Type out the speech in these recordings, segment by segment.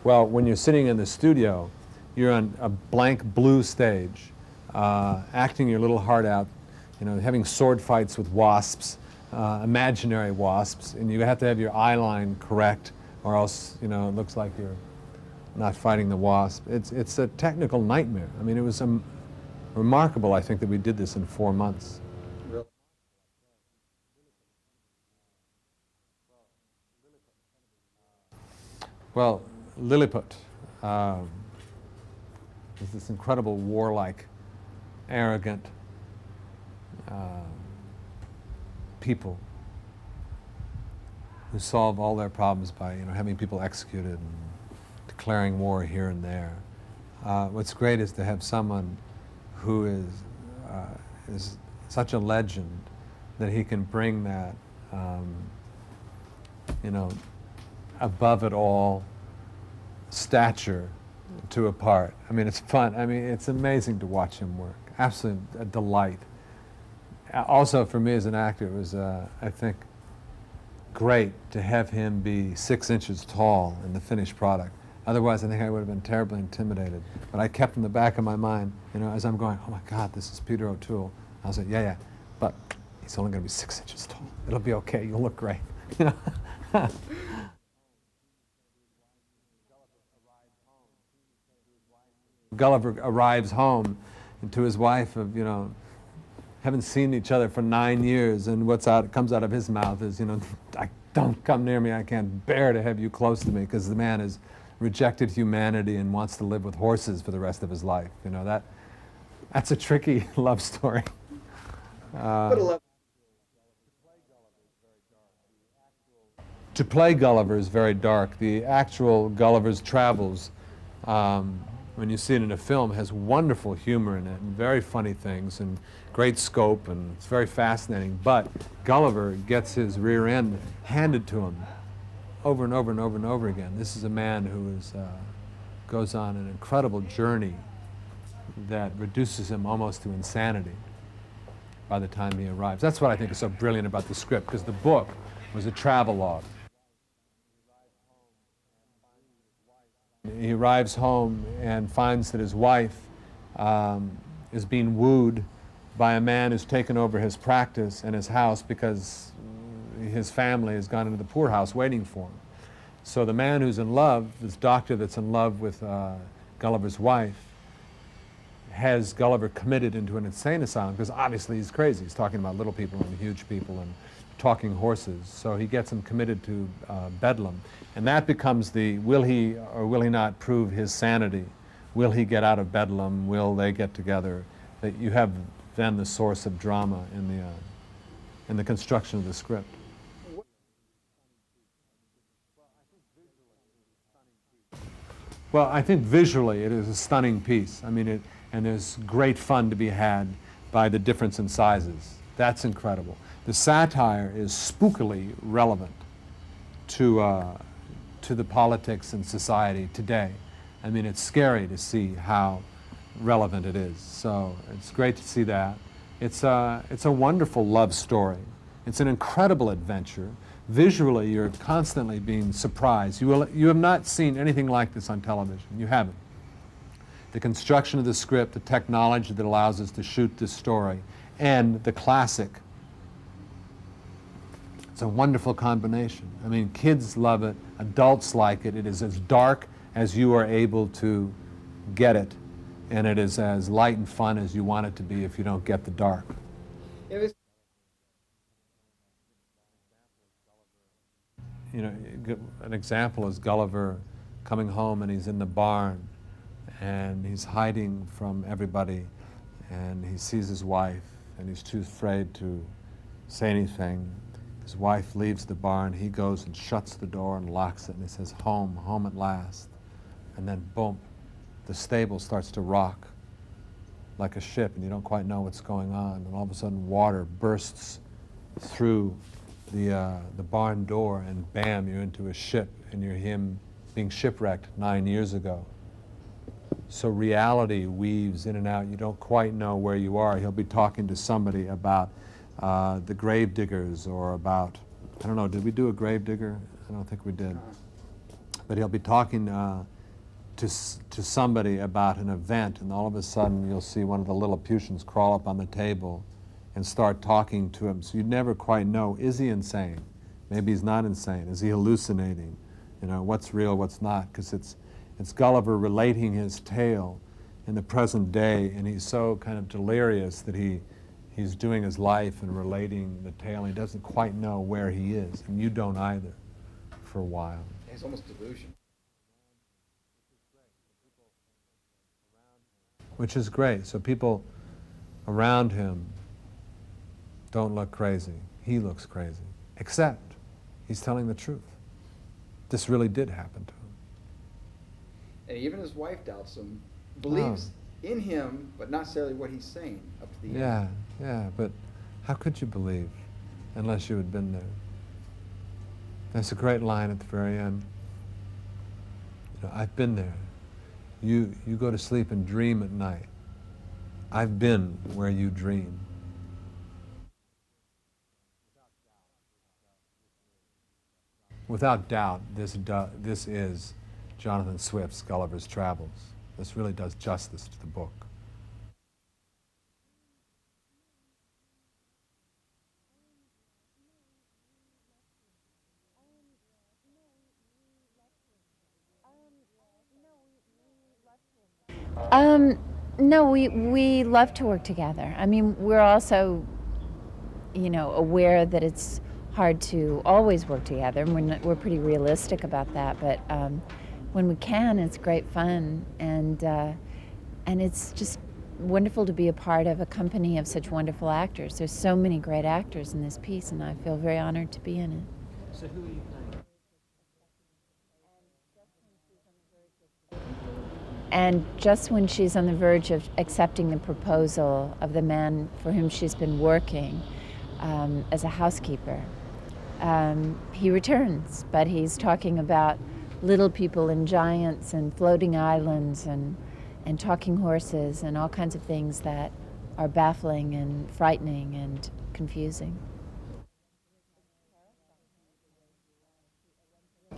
Well, when you're sitting in the studio, you're on a blank blue stage, acting your little heart out, you know, having sword fights with wasps, imaginary wasps, and you have to have your eye line correct, or else, you know, it looks like you're not fighting the wasp. It's a technical nightmare. I mean, it was remarkable, I think, that we did this in 4 months. Well, Lilliput is this incredible warlike, arrogant people who solve all their problems by, you know, having people executed and declaring war here and there. What's great is to have someone who is such a legend that he can bring that, you know, above it all stature to a part. I mean, it's fun. I mean, it's amazing to watch him work. Absolutely a delight. Also, for me as an actor, it was, I think, great to have him be 6 inches tall in the finished product. Otherwise, I think I would have been terribly intimidated. But I kept in the back of my mind, you know, as I'm going, oh my God, this is Peter O'Toole. I was like, yeah, but he's only going to be 6 inches tall. It'll be okay. You'll look great. You know? Gulliver arrives home and to his wife of, you know, haven't seen each other for 9 years, and comes out of his mouth is, you know, don't come near me, I can't bear to have you close to me, because the man has rejected humanity and wants to live with horses for the rest of his life. You know, that's a tricky love story. To play Gulliver is very dark. The actual Gulliver's Travels, when you see it in a film, has wonderful humor in it and very funny things and great scope, and it's very fascinating. But Gulliver gets his rear end handed to him over and over and over and over again. This is a man who goes on an incredible journey that reduces him almost to insanity by the time he arrives. That's what I think is so brilliant about the script, because the book was a travelogue. He arrives home and finds that his wife is being wooed by a man who's taken over his practice and his house because his family has gone into the poorhouse waiting for him. So the man who's in love, this doctor that's in love with Gulliver's wife, has Gulliver committed into an insane asylum because obviously he's crazy. He's talking about little people and huge people and talking horses. So he gets him committed to Bedlam. And that becomes the will he or will he not prove his sanity? Will he get out of Bedlam? Will they get together? That you have then the source of drama in the construction of the script. Well, I think visually it is a stunning piece. I mean, and there's great fun to be had by the difference in sizes. That's incredible. The satire is spookily relevant to the politics and society today. I mean, it's scary to see how relevant it is. So it's great to see that. It's a wonderful love story. It's an incredible adventure. Visually, you're constantly being surprised. You have not seen anything like this on television. You haven't. The construction of the script, the technology that allows us to shoot this story, and the classic. It's a wonderful combination. I mean, kids love it, adults like it. It is as dark as you are able to get it, and it is as light and fun as you want it to be if you don't get the dark. You know, an example is Gulliver coming home and he's in the barn and he's hiding from everybody, and he sees his wife and he's too afraid to say anything. His wife leaves the barn, he goes and shuts the door and locks it, and he says, home, home at last. And then boom, the stable starts to rock like a ship, and you don't quite know what's going on, and all of a sudden water bursts through the barn door, and bam, you're into a ship, and you're him being shipwrecked 9 years ago. So reality weaves in and out. You don't quite know where you are. He'll be talking to somebody about the grave diggers, or about, I don't know, did we do a grave digger? I don't think we did. but he'll be talking to somebody about an event, and all of a sudden you'll see one of the Lilliputians crawl up on the table and start talking to him. So you never quite know, is he insane? Maybe he's not insane. Is he hallucinating? You know, what's real, what's not? Because it's Gulliver relating his tale in the present day, and he's so kind of delirious that he's doing his life and relating the tale, and he doesn't quite know where he is, and you don't either for a while. It's almost delusion. Which is great. So people around him don't look crazy. He looks crazy. Except he's telling the truth. This really did happen to him. And even his wife doubts him, believes in him, but not necessarily what he's saying up to the end. Yeah, but how could you believe unless you had been there? There's a great line at the very end. You know, I've been there. You go to sleep and dream at night. I've been where you dream. Without doubt, this is Jonathan Swift's Gulliver's Travels. This really does justice to the book. No, we love to work together. I mean, we're also, aware that it's hard to always work together. We're pretty realistic about that. But when we can, it's great fun, and it's just wonderful to be a part of a company of such wonderful actors. There's so many great actors in this piece, and I feel very honored to be in it. So who are you playing? And just when she's on the verge of accepting the proposal of the man for whom she's been working as a housekeeper, he returns, but he's talking about little people and giants and floating islands and talking horses and all kinds of things that are baffling and frightening and confusing.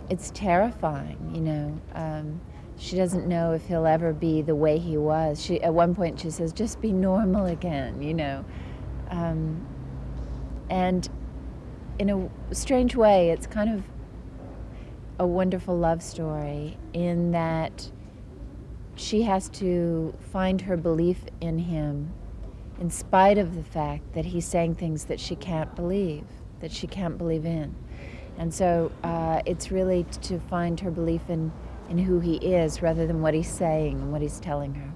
It's terrifying, She doesn't know if he'll ever be the way he was. At one point she says, just be normal again, And in a strange way, it's kind of a wonderful love story in that she has to find her belief in him in spite of the fact that he's saying things that she can't believe in. And so it's really to find her belief in who he is rather than what he's saying and what he's telling her.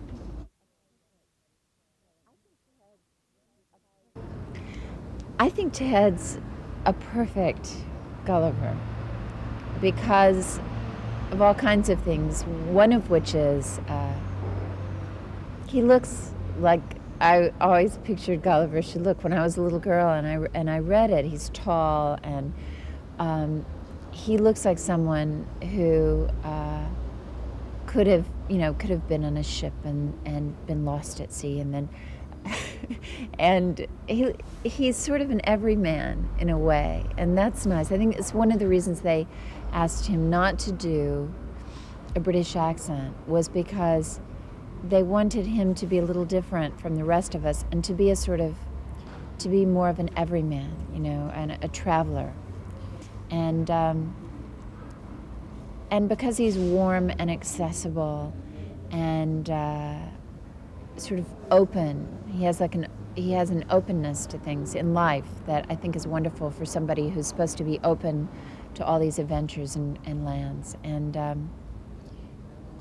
I think Ted's a perfect Gulliver because of all kinds of things, one of which is he looks like I always pictured Gulliver should look when I was a little girl, and I read it. He's tall, and he looks like someone who could have been on a ship and been lost at sea, and then and he's sort of an everyman in a way, and that's nice. I think it's one of the reasons they asked him not to do a British accent was because they wanted him to be a little different from the rest of us and to be more of an everyman, and a traveler. And because he's warm and accessible and sort of open, he has an openness to things in life that I think is wonderful for somebody who's supposed to be open to all these adventures and lands. And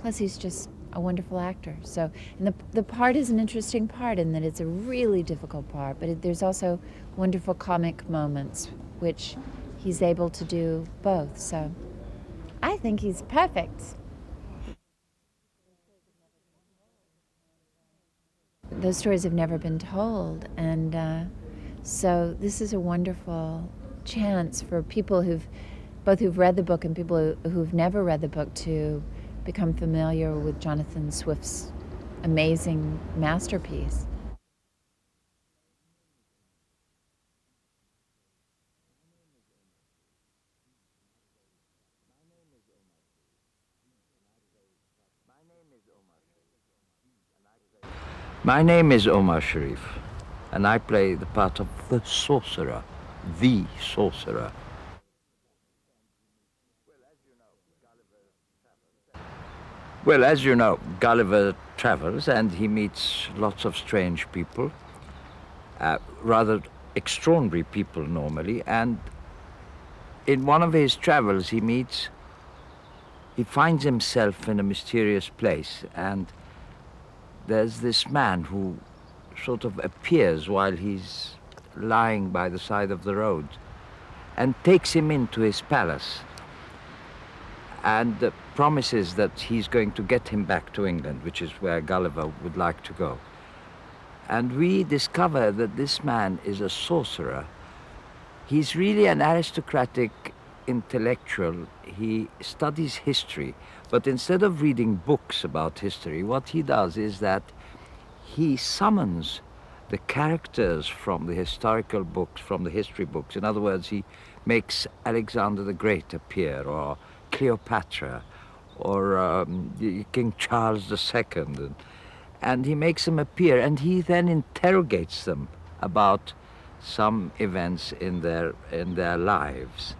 plus he's just a wonderful actor. So, and the part is an interesting part in that it's a really difficult part, but there's also wonderful comic moments, which he's able to do both. So I think he's perfect. Those stories have never been told, and so this is a wonderful chance for people who've read the book and people who've never read the book to become familiar with Jonathan Swift's amazing masterpiece. My name is Omar Sharif, and I play the part of the sorcerer, the sorcerer. Well, as you know, Gulliver travels and he meets lots of strange people, rather extraordinary people normally, and in one of his travels he finds himself in a mysterious place, and there's this man who sort of appears while he's lying by the side of the road and takes him into his palace and promises that he's going to get him back to England, which is where Gulliver would like to go. And we discover that this man is a sorcerer. He's really an aristocratic intellectual. He studies history, but instead of reading books about history, what he does is that he summons the characters from the historical books, from the history books. In other words, he makes Alexander the Great appear, or Cleopatra, or King Charles II, and he makes them appear, and he then interrogates them about some events in their lives.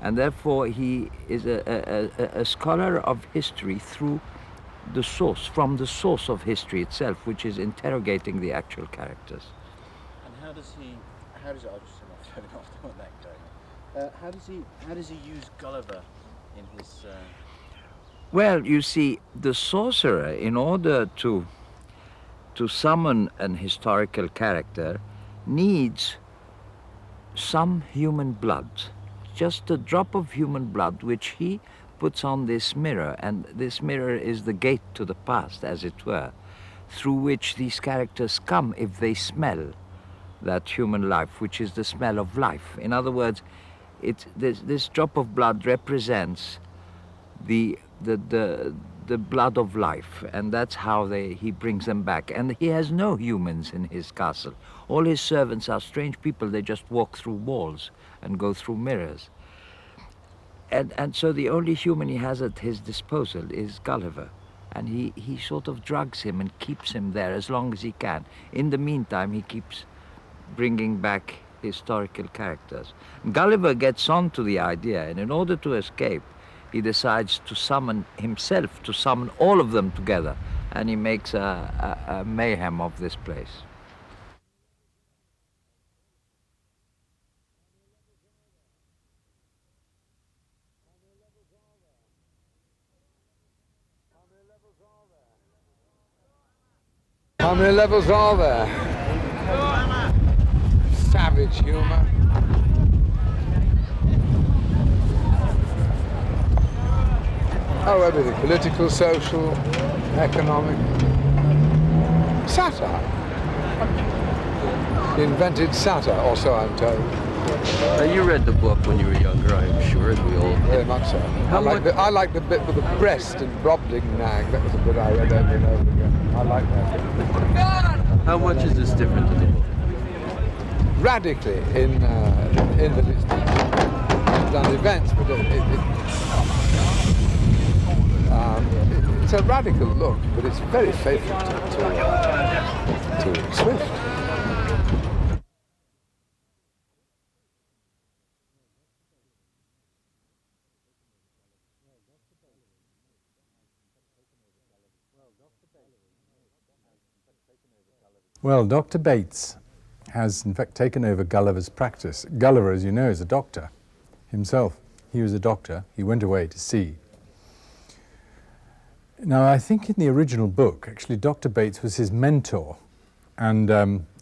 And therefore he is a scholar of history through the source, from the source of history itself, which is interrogating the actual characters. And how does he use Gulliver in his... Well, you see, the sorcerer, in order to summon an historical character, needs some human blood, just a drop of human blood, which he puts on this mirror, and this mirror is the gate to the past, as it were, through which these characters come if they smell that human life, which is the smell of life. In other words, this drop of blood represents the blood of life, and that's how he brings them back. And he has no humans in his castle. All his servants are strange people. They just walk through walls and go through mirrors. And so the only human he has at his disposal is Gulliver. And he sort of drugs him and keeps him there as long as he can. In the meantime, he keeps bringing back historical characters. Gulliver gets on to the idea, and in order to escape, he decides to summon all of them together, and he makes a mayhem of this place. How many levels are there? Savage humour. Oh, everything. Political, social, economic. Satire. He invented satire, or so I'm told. Now, you read the book when you were younger, I'm sure, as we all did. Very much so. I like the bit with the breast and Brobdingnag. That was a bit I read over and over again. I like that. How much is this different to the book? Radically in that it's done events, but it's a radical look, but it's very faithful to Swift. Well, Dr. Bates has in fact taken over Gulliver's practice. Gulliver, as you know, is a doctor himself. He was a doctor. He went away to sea. Now, I think in the original book, actually, Dr. Bates was his mentor, and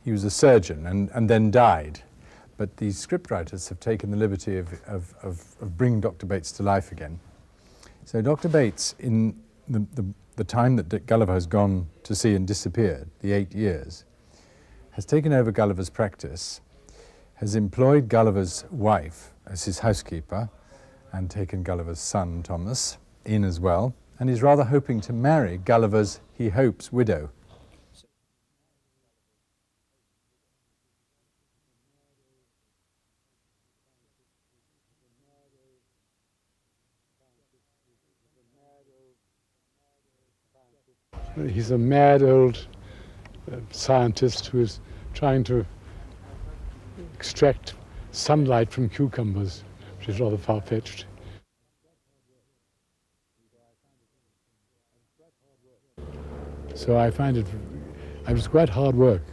he was a surgeon and then died. But the scriptwriters have taken the liberty of bringing Dr. Bates to life again. So Dr. Bates, in the time that Gulliver has gone to sea and disappeared, the 8 years, has taken over Gulliver's practice, has employed Gulliver's wife as his housekeeper, and taken Gulliver's son, Thomas, in as well, and is rather hoping to marry Gulliver's, he hopes, widow. He's a mad old scientist who is trying to extract sunlight from cucumbers, which is rather far-fetched. So I find it was quite hard work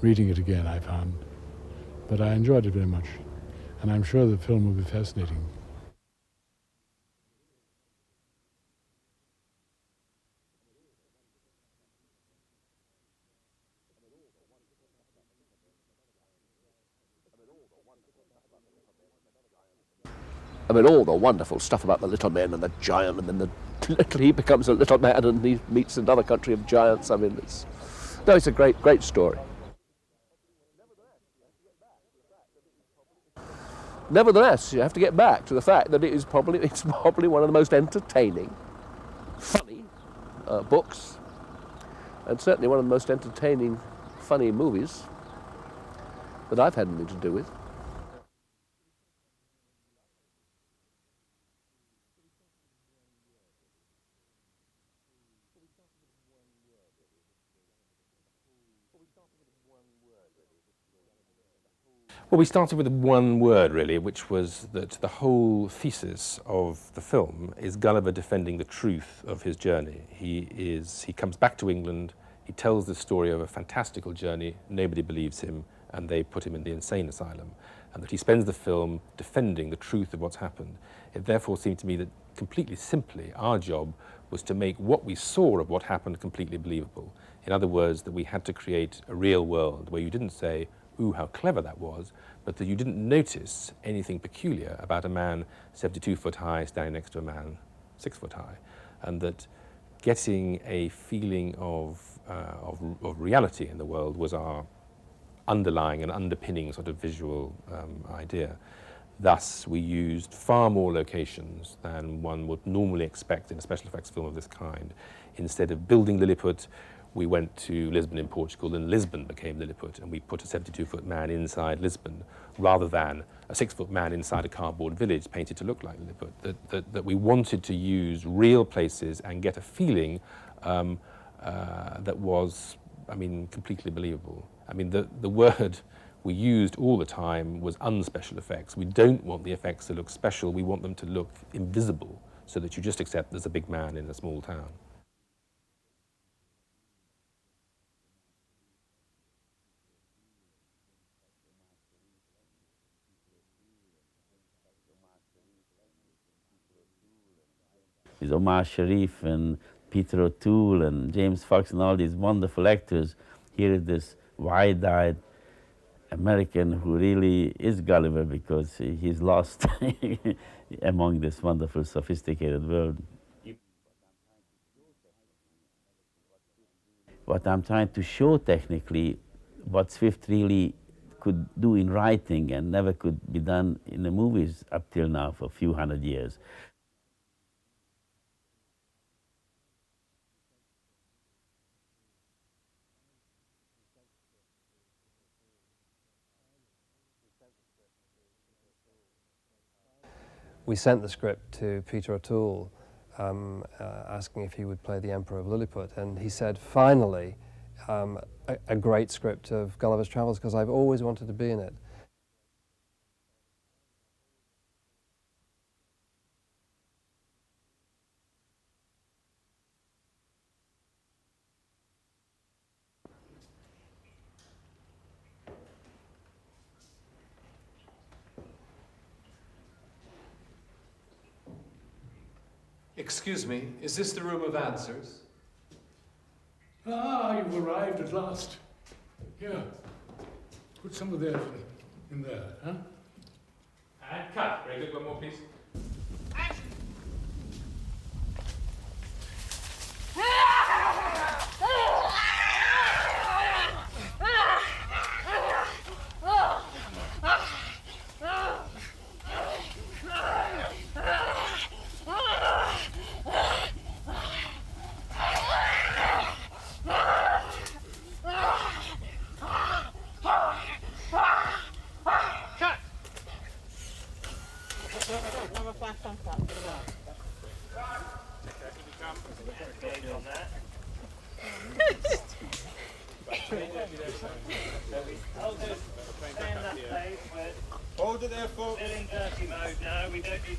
reading it again, I found. But I enjoyed it very much. And I'm sure the film will be fascinating. I mean, all the wonderful stuff about the little men and the giant, and then he becomes a little man and he meets another country of giants. I mean, it's a great, great story. Nevertheless, you have to get back to the fact that it's probably one of the most entertaining, funny books, and certainly one of the most entertaining, funny movies that I've had anything to do with. Well, we started with one word, really, which was that the whole thesis of the film is Gulliver defending the truth of his journey. He comes back to England, he tells the story of a fantastical journey, nobody believes him, and they put him in the insane asylum, and that he spends the film defending the truth of what's happened. It therefore seemed to me that, completely simply, our job was to make what we saw of what happened completely believable. In other words, that we had to create a real world where you didn't say, ooh, how clever that was, but that you didn't notice anything peculiar about a man 72 foot high standing next to a man 6 foot high, and that getting a feeling of reality in the world was our underlying and underpinning sort of visual idea. Thus, we used far more locations than one would normally expect in a special effects film of this kind. Instead of building Lilliput, we went to Lisbon in Portugal, and Lisbon became Lilliput, and we put a 72-foot man inside Lisbon, rather than a 6-foot man inside a cardboard village painted to look like Lilliput. That we wanted to use real places and get a feeling that was, I mean, completely believable. I mean, the word we used all the time was unspecial effects. We don't want the effects to look special, we want them to look invisible, so that you just accept there's a big man in a small town. With Omar Sharif and Peter O'Toole and James Fox and all these wonderful actors, here is this wide-eyed American who really is Gulliver because he's lost among this wonderful, sophisticated world. What I'm trying to show technically, what Swift really could do in writing and never could be done in the movies up till now for a few hundred years. We sent the script to Peter O'Toole, asking if he would play the Emperor of Lilliput, and he said, finally, a great script of Gulliver's Travels, because I've always wanted to be in it. Excuse me, is this the room of answers? Ah, you've arrived at last. Here, put some of that in there, huh? And cut. Very good. One more, please. Hold it there, folks. Still in dirty mode now. We don't need.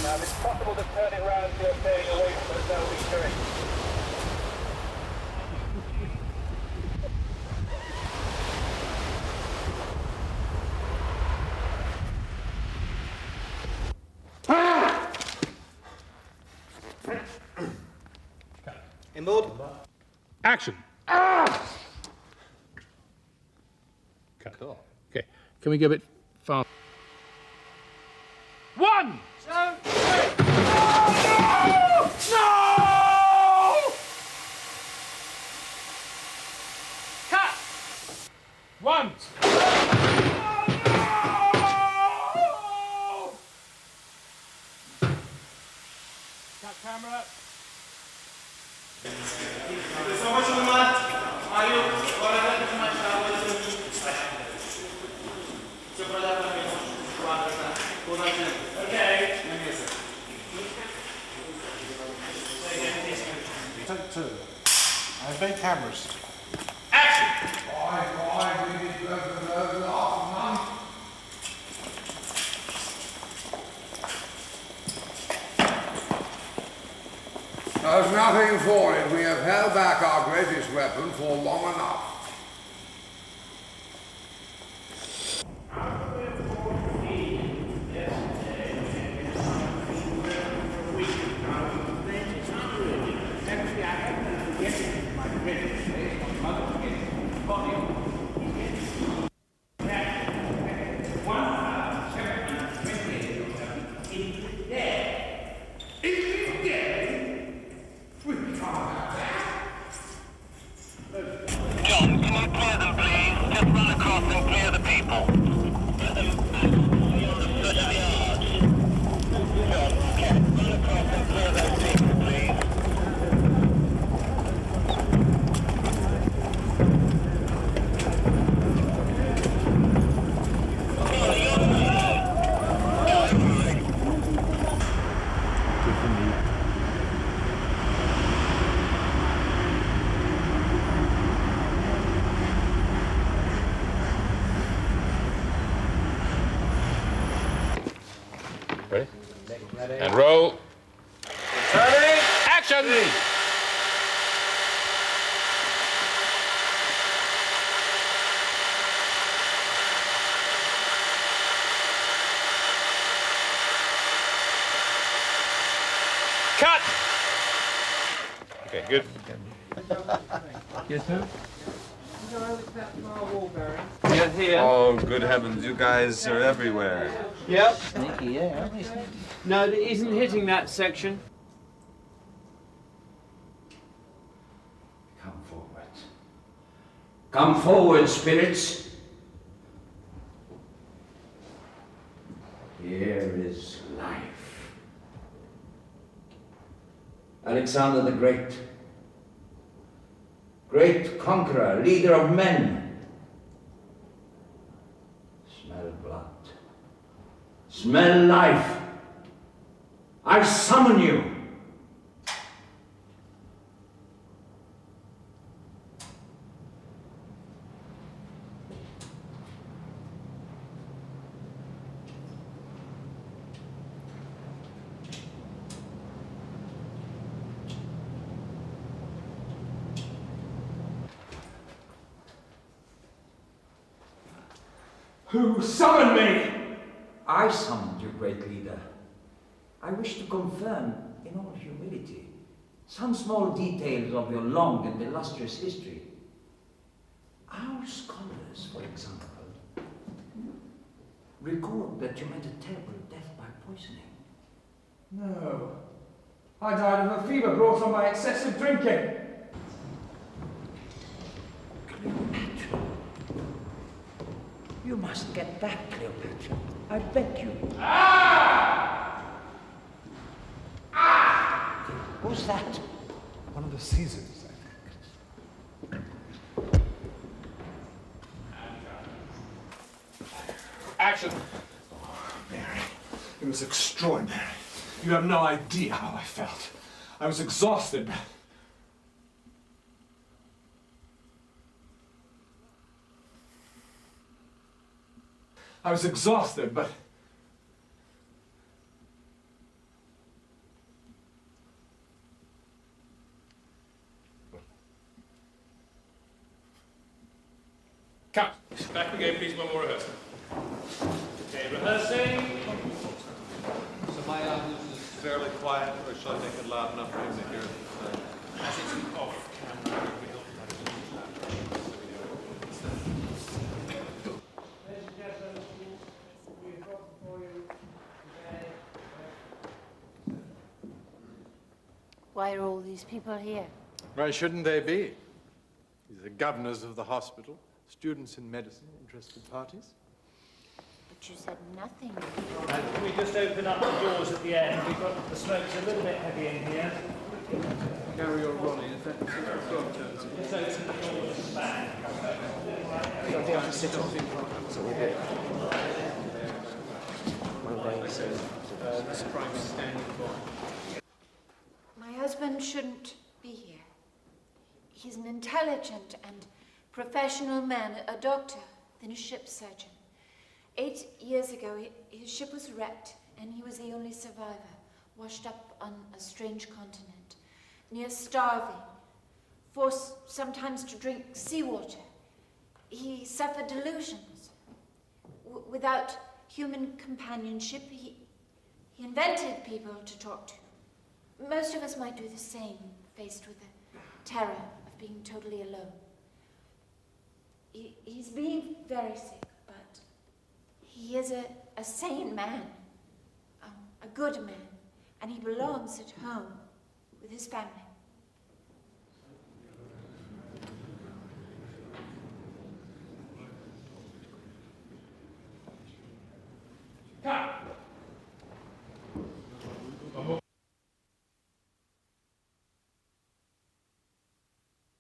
Now, if it's possible to turn it round so you're staying away from us, that would be great. Inboard. Action. Ah! Cut. Cool. Okay. Can we go a bit faster? 1, 2, 3. No! No! Cut. 1, 2. Cut camera. So much of that. Are you already too much now? Okay. Take 2. I have 8 cameras. Action. There's nothing for it. We have held back our greatest weapon for long enough. Ready? And roll. Turning. Action. Cut. Okay, good. Yes, sir. You're here. Oh, good heavens, you guys are everywhere. Yep. Sneaky, yeah, aren't we sneaky? No, it isn't hitting that section. Come forward. Come forward, spirits. Here is life. Alexander the Great. Great conqueror, leader of men. Smell blood. Smell life. I summon you. Who summoned me? I summoned you, great leader. I wish to confirm, in all humility, some small details of your long and illustrious history. Our scholars, for example, record that you met a terrible death by poisoning. No. I died of a fever brought on by excessive drinking. Cleopatra. You must get back, Cleopatra. I beg you. Ah! Ah! Who's that? One of the Caesars, I think. Action. Oh, Mary, it was extraordinary. You have no idea how I felt. I was exhausted. I was exhausted, but Cut. Back again, please, one more rehearsal. Okay, rehearsing. So my audience is fairly quiet, or shall I make it loud enough for him to hear it? As it's an off camera, we don't Why are all these people here? Why shouldn't they be? These are governors of the hospital, students in medicine, interested parties. But you said nothing. Can we just open up the doors at the end? We've got the smoke's a little bit heavy in here. Gary or Ronnie, is that Just open the doors at the back. You'll be able to sit on So we'll get this private standing for. My husband shouldn't be here. He's an intelligent and professional man, a doctor, then a ship surgeon. 8 years ago, his ship was wrecked, and he was the only survivor, washed up on a strange continent, near starving, forced sometimes to drink seawater. He suffered delusions. Without human companionship, he invented people to talk to. Most of us might do the same, faced with the terror of being totally alone. He's been very sick, but he is a sane man, a good man, and he belongs at home with his family.